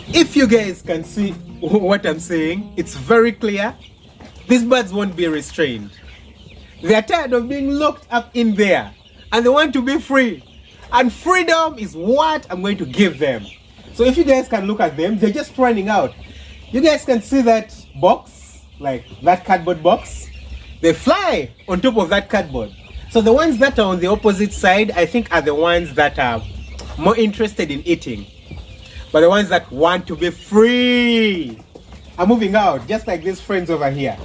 If you guys can see what I'm saying, it's very clear. These birds won't be restrained. They are tired of being locked up in there and they want to be free. And freedom is what I'm going to give them. So if you guys can look at them, they're just running out. You guys can see that box, like that cardboard box. They fly on top of that cardboard. So the ones that are on the opposite side, I think, are the ones that are more interested in eating. But the ones that want to be free are moving out, just like these friends over here,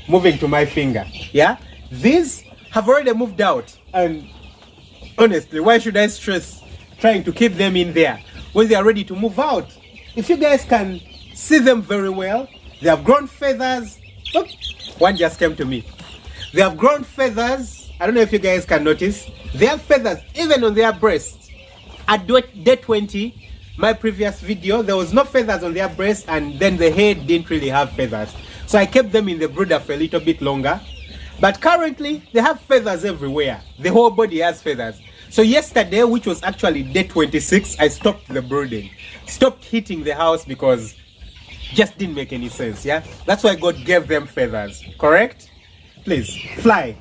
moving to my finger. Yeah, these have already moved out, and honestly, why should I stress trying to keep them in there when they are ready to move out? If you guys can see them very well, they have grown feathers. Look, one just came to me. They have grown feathers. I don't know if you guys can notice. They have feathers even on their breasts. At day 20, my previous video, there was no feathers on their breast, and then the head didn't really have feathers. So I kept them in the brooder for a little bit longer. But currently, they have feathers everywhere. The whole body has feathers. So yesterday, which was actually day 26, I stopped the brooding. Stopped hitting the house because just didn't make any sense, yeah? That's why God gave them feathers, correct? Please, fly.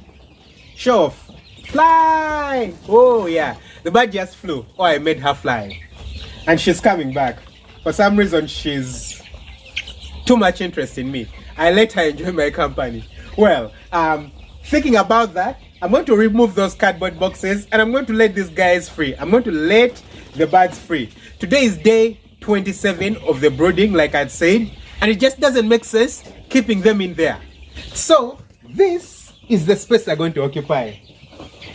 Show off. Fly! Oh, yeah. The bird just flew. Oh, I made her fly. And she's coming back. For some reason, she's too much interest in me. I let her enjoy my company. Well, thinking about that, I'm going to remove those cardboard boxes and I'm going to let these guys free. I'm going to let the birds free. Today is day 27 of the brooding, like I'd said, and it just doesn't make sense keeping them in there. So this is the space they're going to occupy.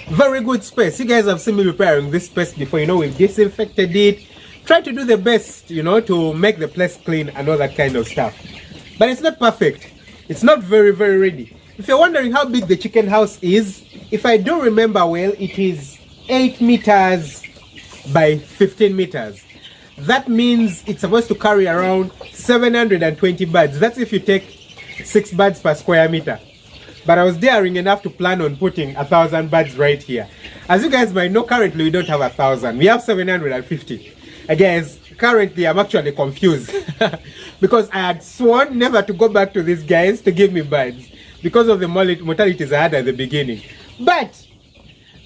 Very good space. You guys have seen me preparing this space before. You know, we've disinfected it. Try to do the best, you know, to make the place clean and all that kind of stuff. But it's not perfect. It's not very, very ready. If you're wondering how big the chicken house is, if I do remember well, it is 8 meters by 15 meters. That means it's supposed to carry around 720 birds. That's if you take 6 birds per square meter. But I was daring enough to plan on putting 1,000 birds right here. As you guys might know, currently we don't have 1,000. We have 750. Guys, currently I'm actually confused because I had sworn never to go back to these guys to give me birds because of the mortalities I had at the beginning. But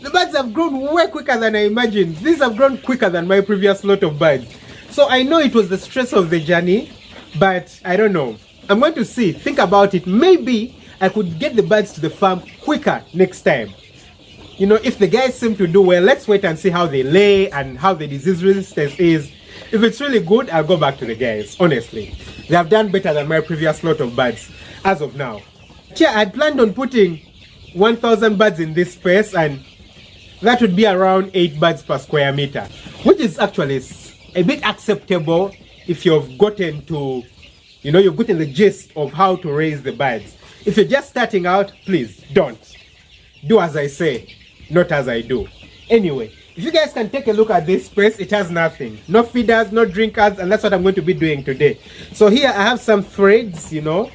the birds have grown way quicker than I imagined. These have grown quicker than my previous lot of birds. So I know it was the stress of the journey, but I don't know. I'm going to see, think about it. Maybe I could get the birds to the farm quicker next time. You know, if the guys seem to do well, let's wait and see how they lay and how the disease resistance is. If it's really good, I'll go back to the guys, honestly. They have done better than my previous lot of birds, as of now. Yeah, I had planned on putting 1,000 birds in this space, and that would be around 8 birds per square meter, which is actually a bit acceptable if you've gotten to, you know, you've gotten the gist of how to raise the birds. If you're just starting out, please don't. Do as I say, not as I do. Anyway, if you guys can take a look at this space, it has nothing. No feeders, no drinkers, and that's what I'm going to be doing today. So here I have some threads, you know,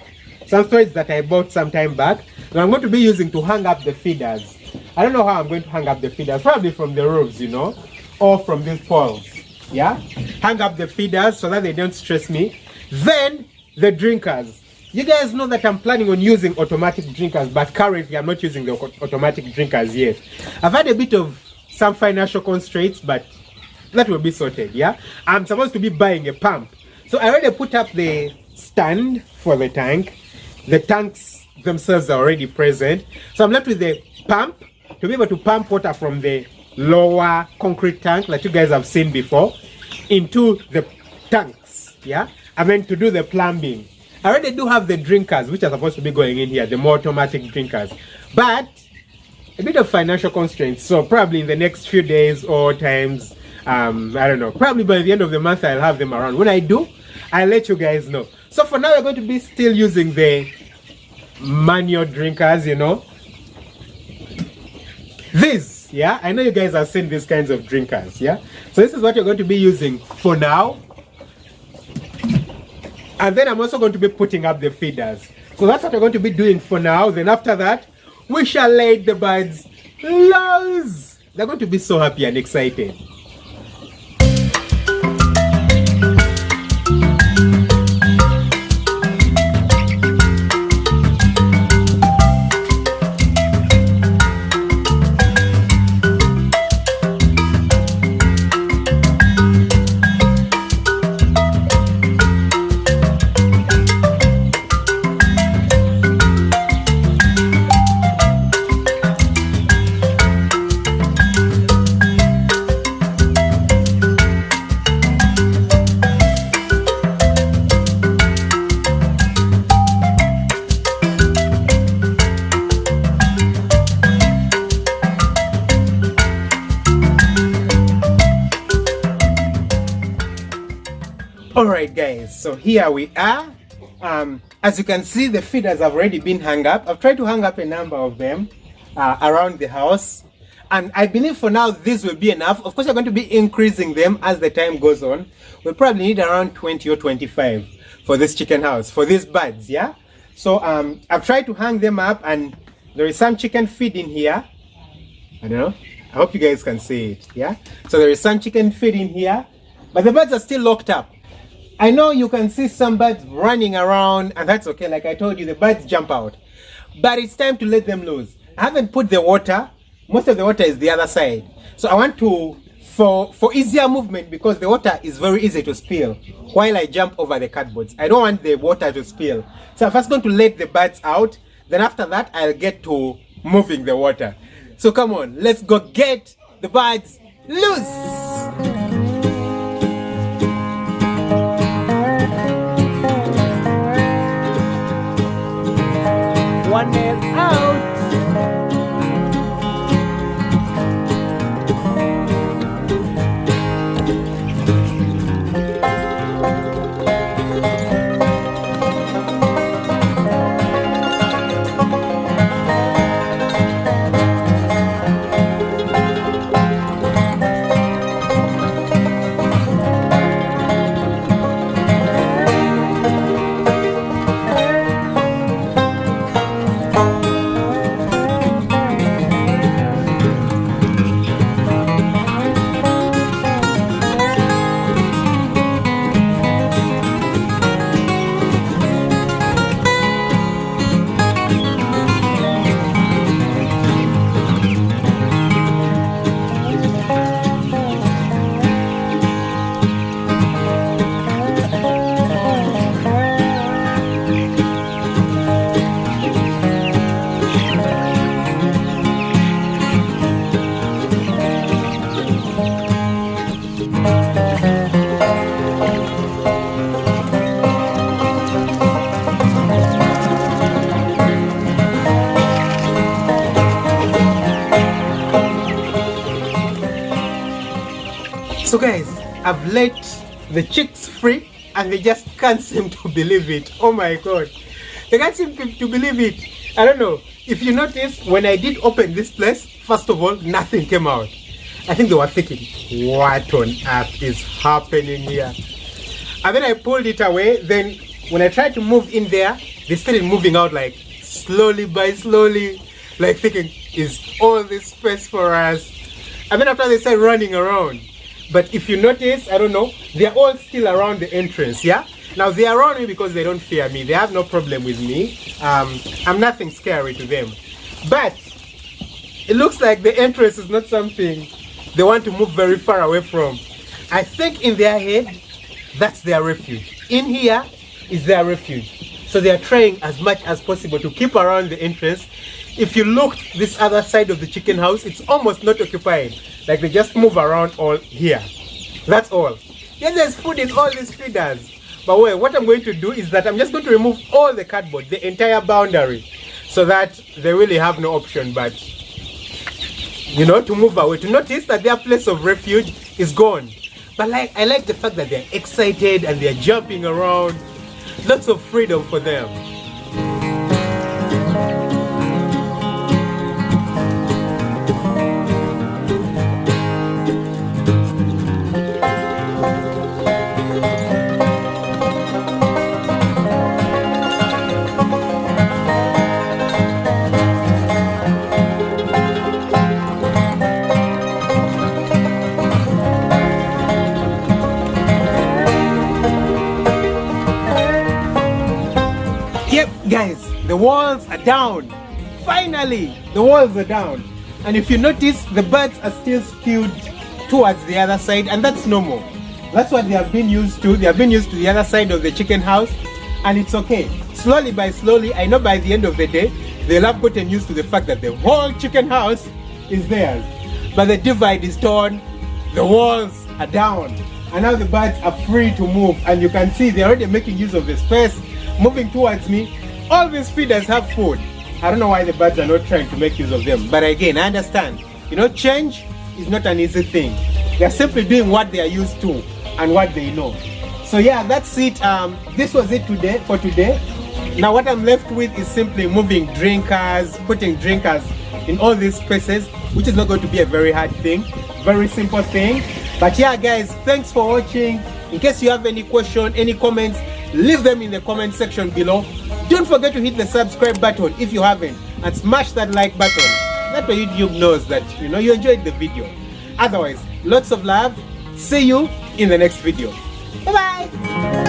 some threads that I bought some time back, and I'm going to be using to hang up the feeders. I don't know how I'm going to hang up the feeders, probably from the roofs, you know, or from these poles. Yeah, hang up the feeders so that they don't stress me. Then the drinkers. You guys know that I'm planning on using automatic drinkers, but currently I'm not using the automatic drinkers yet. I've had a bit of some financial constraints, but that will be sorted, yeah? I'm supposed to be buying a pump. So I already put up the stand for the tank. The tanks themselves are already present. So I'm left with the pump to be able to pump water from the lower concrete tank that you guys have seen before into the tanks, yeah? And then to do the plumbing. I already do have the drinkers, which are supposed to be going in here, the more automatic drinkers. But a bit of financial constraints, so probably in the next few days or times, I don't know, probably by the end of the month I'll have them around. When I do, I'll let you guys know. So for now, we're going to be still using the manual drinkers, you know. These, yeah, I know you guys have seen these kinds of drinkers, yeah. So this is what you're going to be using for now. And then I'm also going to be putting up the feeders. So that's what we're going to be doing for now. Then after that, we shall let the birds loose. They're going to be so happy and excited. Alright guys, so here we are. As you can see, the feeders have already been hung up. I've tried to hang up a number of them around the house, and I believe for now this will be enough. Of course, we're going to be increasing them as the time goes on. We'll probably need around 20 or 25 for this chicken house, for these birds, yeah? So I've tried to hang them up, and there is some chicken feed in here. I don't know, I hope you guys can see it, yeah? So there is some chicken feed in here, but the birds are still locked up. I know you can see some birds running around, and that's okay. Like I told you, the birds jump out, but it's time to let them loose. I haven't put the water. Most of the water is the other side, so I want to, for easier movement, because the water is very easy to spill while I jump over the cardboards. I don't want the water to spill, so I'm first going to let the birds out, then after that I'll get to moving the water. So come on, let's go get the birds loose. One is out. So guys, I've let the chicks free, and they just can't seem to believe it. Oh my god, they can't seem to believe it. I don't know if you noticed, when I did open this place, first of all, nothing came out. I think they were thinking, what on earth is happening here? And then I pulled it away. Then when I tried to move in there, they started moving out, like slowly by slowly, like thinking, is all this space for us? And then after, they started running around. But if you notice, I don't know, they're all still around the entrance, yeah? Now, they are around me because they don't fear me. They have no problem with me. I'm nothing scary to them. But it looks like the entrance is not something they want to move very far away from. I think in their head, that's their refuge. In here is their refuge. So they are trying as much as possible to keep around the entrance. If you look this other side of the chicken house, it's almost not occupied. Like they just move around all here. That's all. Yeah, there's food in all these feeders. But well, what I'm going to do is that I'm just going to remove all the cardboard, the entire boundary, so that they really have no option but, you know, to move away, to notice that their place of refuge is gone. But like, I like the fact that they're excited and they're jumping around. Lots of freedom for them. Yep, guys, the walls are down. Finally, the walls are down. And if you notice, the birds are still skewed towards the other side, and that's normal. That's what they have been used to. They have been used to the other side of the chicken house, and it's okay. Slowly by slowly, I know by the end of the day, they'll have gotten used to the fact that the whole chicken house is theirs. But the divide is torn, the walls are down, and now the birds are free to move. And you can see they're already making use of the space, moving towards me. All these feeders have food. I don't know why the birds are not trying to make use of them. But again, I understand. You know, change is not an easy thing. They're simply doing what they are used to and what they know. So yeah, that's it. This was it for today. Now what I'm left with is simply moving drinkers, putting drinkers in all these spaces, which is not going to be a very hard thing, very simple thing. But yeah guys, thanks for watching. In case you have any question, any comments, leave them in the comment section below. Don't forget to hit the subscribe button if you haven't, and smash that like button. That way YouTube knows that you enjoyed the video. Otherwise, lots of love. See you in the next video. Bye bye.